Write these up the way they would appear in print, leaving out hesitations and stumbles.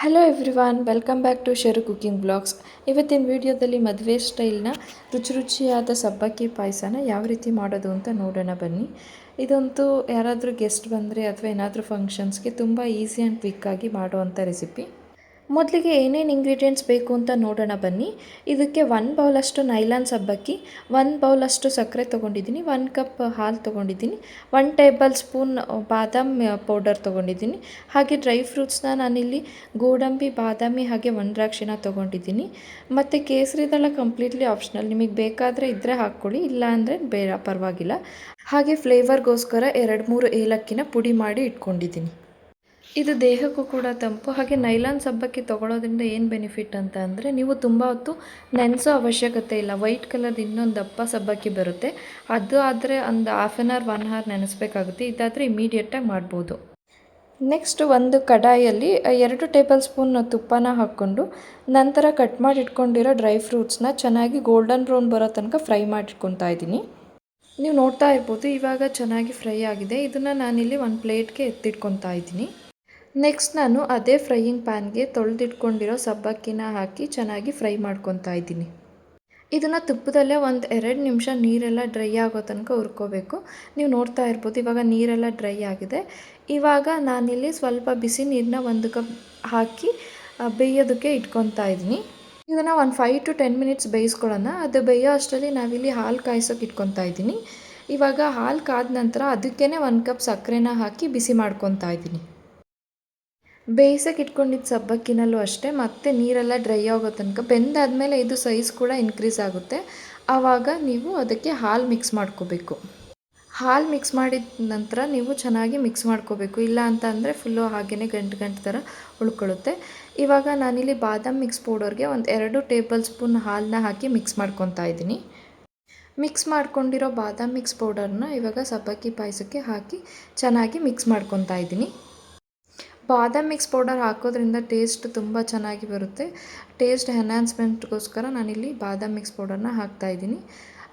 Hello everyone, welcome back to Sharu cooking blogs. ಇವತ್ತಿನ ವಿಡಿಯೋದಲ್ಲಿ ಮದುವೆ ಸ್ಟೈಲ್ನ ರುಚಿಯಾದ ಸಬ್ಬಕ್ಕಿ ಪಾಯಸನ ಯಾವ ರೀತಿ ಮಾಡೋದು ಅಂತ ನೋಡೋಣ ಬನ್ನಿ. ಇದಂತೂ ಯಾರಾದರೂ ಗೆಸ್ಟ್ ಬಂದರೆ ಅಥವಾ ಏನಾದರೂ ಫಂಕ್ಷನ್ಸ್ಗೆ ತುಂಬ ಈಸಿ ಆ್ಯಂಡ್ ಕ್ವಿಕ್ಕಾಗಿ ಮಾಡುವಂಥ ರೆಸಿಪಿ. ಮೊದಲಿಗೆ ಏನೇನು ಇಂಗ್ರೀಡಿಯೆಂಟ್ಸ್ ಬೇಕು ಅಂತ ನೋಡೋಣ ಬನ್ನಿ. ಇದಕ್ಕೆ 1 ಬೌಲಷ್ಟು ನೈಲಾನ್ ಸಬ್ಬಕ್ಕಿ, 1 ಬೌಲಷ್ಟು ಸಕ್ಕರೆ ತೊಗೊಂಡಿದ್ದೀನಿ, 1 ಕಪ್ ಹಾಲು ತೊಗೊಂಡಿದ್ದೀನಿ, 1 ಟೇಬಲ್ ಸ್ಪೂನ್ ಬಾದಾಮ್ ಪೌಡರ್ ತೊಗೊಂಡಿದ್ದೀನಿ. ಹಾಗೆ ಡ್ರೈ ಫ್ರೂಟ್ಸ್ನ ನಾನಿಲ್ಲಿ ಗೋಡಂಬಿ, ಬಾದಾಮಿ ಹಾಗೆ ದ್ರಾಕ್ಷಿನ ತೊಗೊಂಡಿದ್ದೀನಿ. ಮತ್ತು ಕೇಸರಿ ದಳ ಕಂಪ್ಲೀಟ್ಲಿ ಆಪ್ಷನಲ್, ನಿಮಗೆ ಬೇಕಾದರೆ ಇದ್ದರೆ ಹಾಕ್ಕೊಳ್ಳಿ, ಇಲ್ಲ ಅಂದರೆ ಬೇಡ ಪರವಾಗಿಲ್ಲ. ಹಾಗೆ ಫ್ಲೇವರ್ಗೋಸ್ಕರ 2-3 ಏಲಕ್ಕಿನ ಪುಡಿ ಮಾಡಿ ಇಟ್ಕೊಂಡಿದ್ದೀನಿ. ಇದು ದೇಹಕ್ಕೂ ಕೂಡ ತಂಪು. ಹಾಗೆ ನೈಲಾನ್ ಸಬ್ಬಕ್ಕಿ ತೊಗೊಳೋದ್ರಿಂದ ಏನು ಬೆನಿಫಿಟ್ ಅಂತ ಅಂದರೆ, ನೀವು ತುಂಬ ಹೊತ್ತು ನೆನೆಸೋ ಅವಶ್ಯಕತೆ ಇಲ್ಲ. ವೈಟ್ ಕಲರ್ದು ಇನ್ನೊಂದು ದಪ್ಪ ಸಬ್ಬಕ್ಕಿ ಬರುತ್ತೆ, ಅದು ಆದರೆ ಒಂದು ಹಾಫ್ ಆನ್ ಅವರ್ 1 ಅವರ್ ನೆನೆಸ್ಬೇಕಾಗುತ್ತೆ. ಇದಾದರೆ ಇಮಿಡಿಯೇಟಾಗಿ ಮಾಡ್ಬೋದು. ನೆಕ್ಸ್ಟ್ ಒಂದು ಕಡಾಯಲ್ಲಿ 2 ಟೇಬಲ್ ಸ್ಪೂನ್ ತುಪ್ಪನ ಹಾಕ್ಕೊಂಡು, ನಂತರ ಕಟ್ ಮಾಡಿ ಇಟ್ಕೊಂಡಿರೋ ಡ್ರೈ ಫ್ರೂಟ್ಸ್ನ ಚೆನ್ನಾಗಿ ಗೋಲ್ಡನ್ ಬ್ರೌನ್ ಬರೋ ತನಕ ಫ್ರೈ ಮಾಡಿಟ್ಕೊತಾ ಇದ್ದೀನಿ. ನೀವು ನೋಡ್ತಾ ಇರ್ಬೋದು, ಇವಾಗ ಚೆನ್ನಾಗಿ ಫ್ರೈ ಆಗಿದೆ. ಇದನ್ನು ನಾನಿಲ್ಲಿ ಒಂದು ಪ್ಲೇಟ್ಗೆ ಎತ್ತಿಟ್ಕೊತಾ ಇದ್ದೀನಿ. ನೆಕ್ಸ್ಟ್ ನಾನು ಅದೇ ಫ್ರೈಯಿಂಗ್ ಪ್ಯಾನ್ಗೆ ತೊಳೆದಿಟ್ಕೊಂಡಿರೋ ಸಬ್ಬಕ್ಕಿನ ಹಾಕಿ ಚೆನ್ನಾಗಿ ಫ್ರೈ ಮಾಡ್ಕೊತಾ ಇದ್ದೀನಿ. ಇದನ್ನು ತುಪ್ಪದಲ್ಲೇ 1-2 ನಿಮಿಷ ನೀರೆಲ್ಲ ಡ್ರೈ ಆಗೋ ತನಕ ಹುರ್ಕೋಬೇಕು. ನೀವು ನೋಡ್ತಾ ಇರ್ಬೋದು, ಇವಾಗ ನೀರೆಲ್ಲ ಡ್ರೈ ಆಗಿದೆ. ಇವಾಗ ನಾನಿಲ್ಲಿ ಸ್ವಲ್ಪ ಬಿಸಿ ನೀರನ್ನ 1 ಕಪ್ ಹಾಕಿ ಬೇಯೋದಕ್ಕೆ ಇಟ್ಕೊತಾ ಇದ್ದೀನಿ. ಇದನ್ನು ಒಂದು 5 to 10 ಮಿನಿಟ್ಸ್ ಬೇಯಿಸ್ಕೊಳ್ಳೋಣ. ಅದು ಬೇಯೋ ಅಷ್ಟರಲ್ಲಿ ನಾವಿಲ್ಲಿ ಹಾಲು ಕಾಯಿಸೋಕೆ ಇಟ್ಕೊತಾ ಇದ್ದೀನಿ. ಇವಾಗ ಹಾಲು ಕಾದ ನಂತರ ಅದಕ್ಕೇ 1 ಕಪ್ ಸಕ್ಕರೆನ ಹಾಕಿ ಬಿಸಿ ಮಾಡ್ಕೊತಾ ಇದ್ದೀನಿ. ಬೇಯಿಸೋಕೆ ಇಟ್ಕೊಂಡಿದ್ದ ಸಬ್ಬಕ್ಕಿನಲ್ಲೂ ಅಷ್ಟೇ ಮತ್ತೆ ನೀರೆಲ್ಲ ಡ್ರೈ ಆಗೋ ತನಕ ಬೆಂದಾದಮೇಲೆ ಇದು ಸೈಜ್ ಕೂಡ ಇನ್ಕ್ರೀಸ್ ಆಗುತ್ತೆ. ಆವಾಗ ನೀವು ಅದಕ್ಕೆ ಹಾಲು ಮಿಕ್ಸ್ ಮಾಡ್ಕೋಬೇಕು. ಹಾಲು ಮಿಕ್ಸ್ ಮಾಡಿದ ನಂತರ ನೀವು ಚೆನ್ನಾಗಿ ಮಿಕ್ಸ್ ಮಾಡ್ಕೋಬೇಕು, ಇಲ್ಲ ಅಂತ ಅಂದರೆ ಫುಲ್ಲು ಹಾಗೇ ಗಂಟು ಥರ ಉಳ್ಕೊಳ್ಳುತ್ತೆ. ಇವಾಗ ನಾನಿಲ್ಲಿ ಬಾದಾಮ್ ಮಿಕ್ಸ್ ಪೌಡರ್ಗೆ 2 ಟೇಬಲ್ ಸ್ಪೂನ್ ಹಾಲನ್ನ ಹಾಕಿ ಮಿಕ್ಸ್ ಮಾಡ್ಕೊತಾ ಇದ್ದೀನಿ. ಮಿಕ್ಸ್ ಮಾಡ್ಕೊಂಡಿರೋ ಬಾದಾಮ್ ಮಿಕ್ಸ್ ಪೌಡರ್ನ ಇವಾಗ ಸಬ್ಬಕ್ಕಿ ಪಾಯಸಕ್ಕೆ ಹಾಕಿ ಚೆನ್ನಾಗಿ ಮಿಕ್ಸ್ ಮಾಡ್ಕೊತಾ ಇದ್ದೀನಿ. ಬಾದಾಮ್ ಮಿಕ್ಸ್ ಪೌಡರ್ ಹಾಕೋದ್ರಿಂದ ಟೇಸ್ಟ್ ತುಂಬ ಚೆನ್ನಾಗಿ ಬರುತ್ತೆ. ಟೇಸ್ಟ್ ಎನ್ಹಾನ್ಸ್ಮೆಂಟ್ಗೋಸ್ಕರ ನಾನಿಲ್ಲಿ ಬಾದಾಮ್ ಮಿಕ್ಸ್ ಪೌಡರ್ನ ಹಾಕ್ತಾಯಿದ್ದೀನಿ.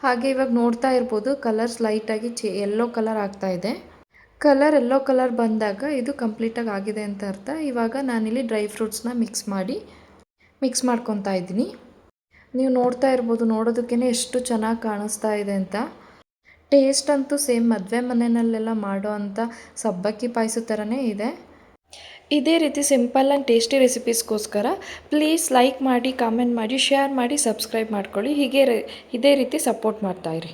ಹಾಗೆ ಇವಾಗ ನೋಡ್ತಾ ಇರ್ಬೋದು, ಕಲರ್ ಸ್ಲೈಟಾಗಿ ಯೆಲ್ಲೋ ಕಲರ್ ಆಗ್ತಾಯಿದೆ. ಕಲರ್ ಯೆಲ್ಲೋ ಕಲರ್ ಬಂದಾಗ ಇದು ಕಂಪ್ಲೀಟಾಗಿ ಆಗಿದೆ ಅಂತ ಅರ್ಥ. ಇವಾಗ ನಾನಿಲ್ಲಿ ಡ್ರೈ ಫ್ರೂಟ್ಸ್ನ ಮಿಕ್ಸ್ ಮಾಡ್ಕೊತಾ ಇದ್ದೀನಿ. ನೀವು ನೋಡ್ತಾ ಇರ್ಬೋದು, ನೋಡೋದಕ್ಕೇ ಎಷ್ಟು ಚೆನ್ನಾಗಿ ಕಾಣಿಸ್ತಾ ಇದೆ ಅಂತ. ಟೇಸ್ಟ್ ಅಂತೂ ಸೇಮ್ ಮದುವೆ ಮನೆಯಲ್ಲೆಲ್ಲ ಮಾಡೋ ಅಂಥ ಸಬ್ಬಕ್ಕಿ ಪಾಯಸ ಥರನೇ ಇದೆ. ಇದೇ ರೀತಿ ಸಿಂಪಲ್ ಆ್ಯಂಡ್ ಟೇಸ್ಟಿ ರೆಸಿಪೀಸ್ಗೋಸ್ಕರ ಪ್ಲೀಸ್ ಲೈಕ್ ಮಾಡಿ, ಕಾಮೆಂಟ್ ಮಾಡಿ, ಶೇರ್ ಮಾಡಿ, ಸಬ್ಸ್ಕ್ರೈಬ್ ಮಾಡ್ಕೊಳ್ಳಿ. ಇದೇ ರೀತಿ ಸಪೋರ್ಟ್ ಮಾಡ್ತಾಯಿರಿ.